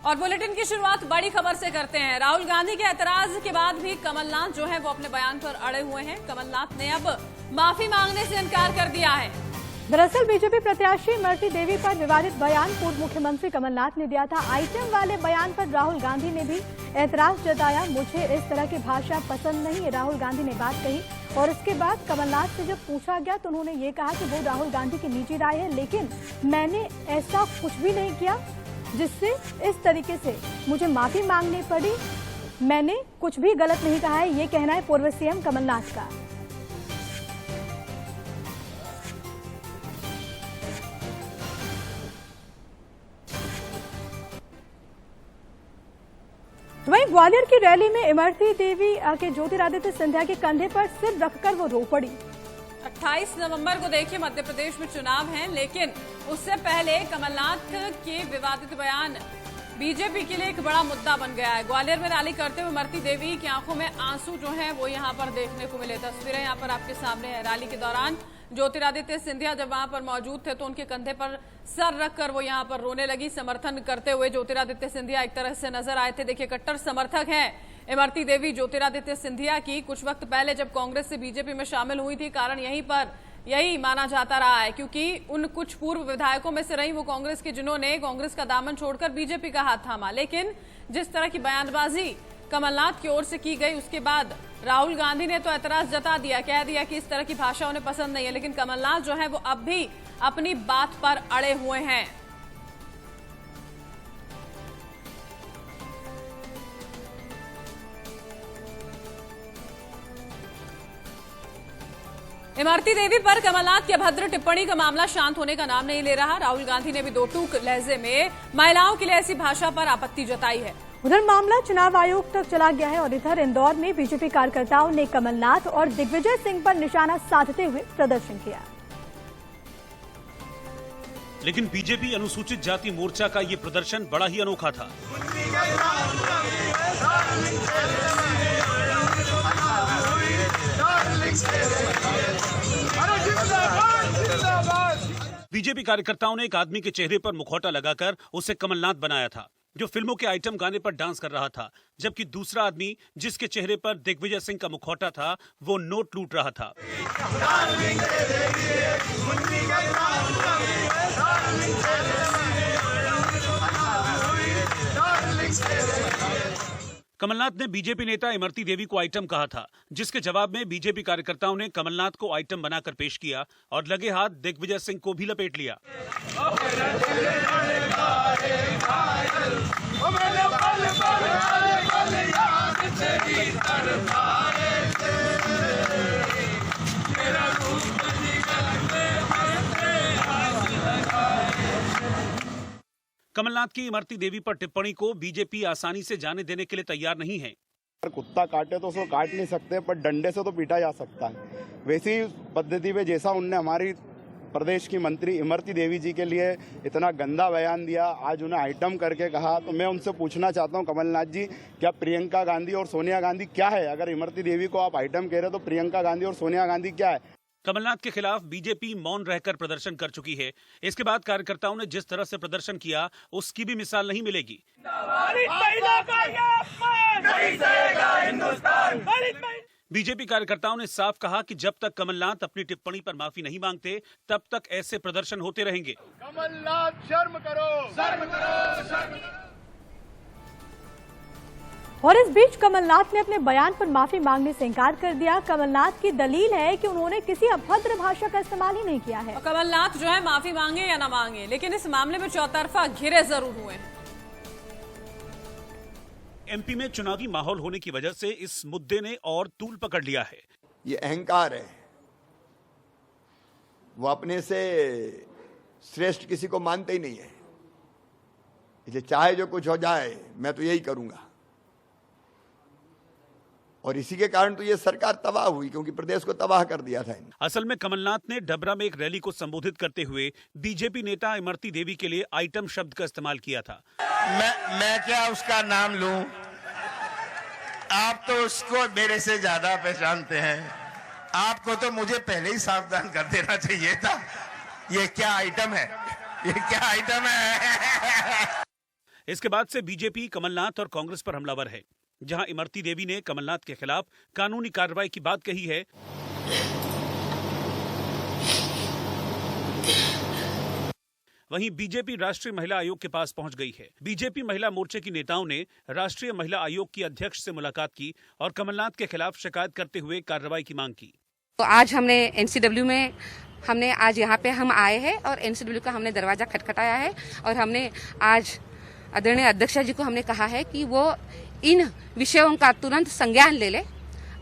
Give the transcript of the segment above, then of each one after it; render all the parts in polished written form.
और बुलेटिन की शुरुआत बड़ी खबर से करते हैं। राहुल गांधी के ऐतराज के बाद भी कमलनाथ जो है वो अपने बयान पर अड़े हुए हैं। कमलनाथ ने अब माफी मांगने से इनकार कर दिया है। दरअसल बीजेपी प्रत्याशी इमरती देवी पर विवादित बयान पूर्व मुख्यमंत्री कमलनाथ ने दिया था। आइटम वाले बयान पर राहुल गांधी ने भी ऐतराज जताया। मुझे इस तरह की भाषा पसंद नहीं, राहुल गांधी ने बात कही। और इसके बाद कमलनाथ से जब पूछा गया तो उन्होंने ये कहा कि वो राहुल गांधी की निजी राय है, लेकिन मैंने ऐसा कुछ भी नहीं किया जिससे इस तरीके से मुझे माफी मांगनी पड़ी। मैंने कुछ भी गलत नहीं कहा है, ये कहना है पूर्व सीएम कमलनाथ का। वहीं ग्वालियर की रैली में इमरती देवी के ज्योतिरादित्य सिंधिया के कंधे पर सिर रखकर वो रो पड़ी। 28 नवंबर को देखिए मध्य प्रदेश में चुनाव हैं, लेकिन उससे पहले कमलनाथ के विवादित बयान बीजेपी के लिए एक बड़ा मुद्दा बन गया है। ग्वालियर में रैली करते हुए इमरती देवी की आंखों में आंसू जो हैं वो यहां पर देखने को मिले। तस्वीरें यहां पर आपके सामने है। रैली के दौरान ज्योतिरादित्य सिंधिया जब वहां पर मौजूद थे तो उनके कंधे पर सर रखकर वो यहां पर रोने लगी। समर्थन करते हुए ज्योतिरादित्य सिंधिया एक तरह से नजर आए थे। देखिए, कट्टर समर्थक हैं इमरती देवी ज्योतिरादित्य सिंधिया की। कुछ वक्त पहले जब कांग्रेस से बीजेपी में शामिल हुई थी, कारण यही माना जाता रहा है, क्योंकि उन कुछ पूर्व विधायकों में से रही वो कांग्रेस के, जिन्होंने कांग्रेस का दामन छोड़कर बीजेपी का हाथ थामा। लेकिन जिस तरह की बयानबाजी कमलनाथ की ओर से की गई, उसके बाद राहुल गांधी ने तो ऐतराज जता दिया, कह दिया कि इस तरह की भाषा उन्हें पसंद नहीं है। लेकिन कमलनाथ जो है वो अब भी अपनी बात पर अड़े हुए हैं। इमरती देवी पर कमलनाथ की अभद्र टिप्पणी का मामला शांत होने का नाम नहीं ले रहा। राहुल गांधी ने भी दो टूक लहजे में महिलाओं के लिए ऐसी भाषा पर आपत्ति जताई है। उधर मामला चुनाव आयोग तक चला गया है और इधर इंदौर में बीजेपी कार्यकर्ताओं ने कमलनाथ और दिग्विजय सिंह पर निशाना साधते हुए प्रदर्शन किया। लेकिन बीजेपी अनुसूचित जाति मोर्चा का ये प्रदर्शन बड़ा ही अनोखा था। बीजेपी कार्यकर्ताओं ने एक आदमी के चेहरे पर मुखौटा लगाकर उसे कमलनाथ बनाया था, जो फिल्मों के आइटम गाने पर डांस कर रहा था, जबकि दूसरा आदमी जिसके चेहरे पर दिग्विजय सिंह का मुखौटा था वो नोट लूट रहा था। कमलनाथ ने बीजेपी नेता इमरती देवी को आइटम कहा था, जिसके जवाब में बीजेपी कार्यकर्ताओं ने कमलनाथ को आइटम बनाकर पेश किया और लगे हाथ दिग्विजय सिंह को भी लपेट लिया। कमलनाथ की इमरती देवी पर टिप्पणी को बीजेपी आसानी से जाने देने के लिए तैयार नहीं है। कुत्ता काटे तो उसको काट नहीं सकते, पर डंडे से तो पीटा जा सकता है। वैसी पद्धति पे जैसा उनने हमारी प्रदेश की मंत्री इमरती देवी जी के लिए इतना गंदा बयान दिया, आज उन्हें आइटम करके कहा, तो मैं उनसे पूछना चाहता हूं कमलनाथ जी, क्या प्रियंका गांधी और सोनिया गांधी क्या है? अगर इमरती देवी को आप आइटम कह रहे हो तो प्रियंका गांधी और सोनिया गांधी क्या है? कमलनाथ के खिलाफ बीजेपी मौन रहकर प्रदर्शन कर चुकी है। इसके बाद कार्यकर्ताओं ने जिस तरह से प्रदर्शन किया उसकी भी मिसाल नहीं मिलेगी। बीजेपी कार्यकर्ताओं ने साफ कहा कि जब तक कमलनाथ अपनी टिप्पणी पर माफी नहीं मांगते तब तक ऐसे प्रदर्शन होते रहेंगे। कमलनाथ शर्म करो, शर्म करो, शर्म। और इस बीच कमलनाथ ने अपने बयान पर माफी मांगने से इनकार कर दिया। कमलनाथ की दलील है कि उन्होंने किसी अभद्र भाषा का इस्तेमाल ही नहीं किया है। कमलनाथ जो है माफी मांगे या ना मांगे, लेकिन इस मामले में चौतरफा घिरे जरूर हुए हैं। एमपी में चुनावी माहौल होने की वजह से इस मुद्दे ने और तूल पकड़ लिया है। ये अहंकार है, वो अपने से श्रेष्ठ किसी को मानते ही नहीं है। इसलिए चाहे जो कुछ हो जाए मैं तो यही करूंगा, और इसी के कारण तो ये सरकार तबाह हुई, क्योंकि प्रदेश को तबाह कर दिया था। असल में कमलनाथ ने डबरा में एक रैली को संबोधित करते हुए बीजेपी नेता इमरती देवी के लिए आइटम शब्द का इस्तेमाल किया था। मैं क्या उसका नाम लूं? आप तो उसको मेरे से ज्यादा पहचानते हैं। आपको तो मुझे पहले ही सावधान कर देना चाहिए था। ये क्या आइटम है? ये क्या आइटम है? इसके बाद से बीजेपी कमलनाथ और कांग्रेस पर हमलावर है। जहां इमरती देवी ने कमलनाथ के खिलाफ कानूनी कार्रवाई की बात कही है, वहीं बीजेपी राष्ट्रीय महिला आयोग के पास पहुंच गई है। बीजेपी महिला मोर्चे की नेताओं ने राष्ट्रीय महिला आयोग की अध्यक्ष से मुलाकात की और कमलनाथ के खिलाफ शिकायत करते हुए कार्रवाई की मांग की। तो आज हमने एनसीडब्ल्यू में आज यहाँ पे हम आए हैं और एनसीडब्ल्यू का हमने दरवाजा खटखटाया है और हमने आज आदरणीय अध्यक्षा जी को हमने कहा है कि वो इन विषयों का तुरंत संज्ञान ले ले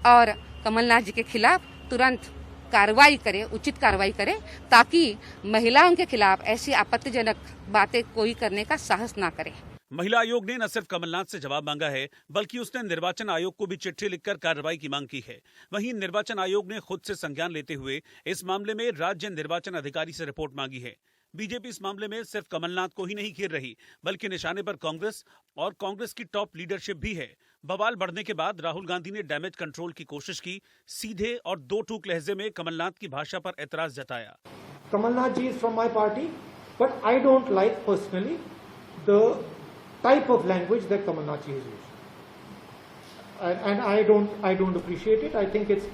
और कमलनाथ जी के खिलाफ तुरंत कार्रवाई करे, उचित कार्रवाई करे, ताकि महिलाओं के खिलाफ ऐसी आपत्तिजनक बातें कोई करने का साहस ना करे। महिला आयोग ने न सिर्फ कमलनाथ से जवाब मांगा है, बल्कि उसने निर्वाचन आयोग को भी चिट्ठी लिखकर कार्रवाई की मांग की है। वहीं निर्वाचन आयोग ने खुद से संज्ञान लेते हुए इस मामले में राज्य निर्वाचन अधिकारी से रिपोर्ट मांगी है। बीजेपी इस मामले में सिर्फ कमलनाथ को ही नहीं घेर रही, बल्कि निशाने पर कांग्रेस और कांग्रेस की टॉप लीडरशिप भी है। बवाल बढ़ने के बाद राहुल गांधी ने डैमेज कंट्रोल की कोशिश की, सीधे और दो टूक लहजे में कमलनाथ की भाषा पर एतराज जताया। Kamalnath ji is from my party, but I don't like personally the type of language that Kamalnath ji has used, and I don't appreciate it. I think it's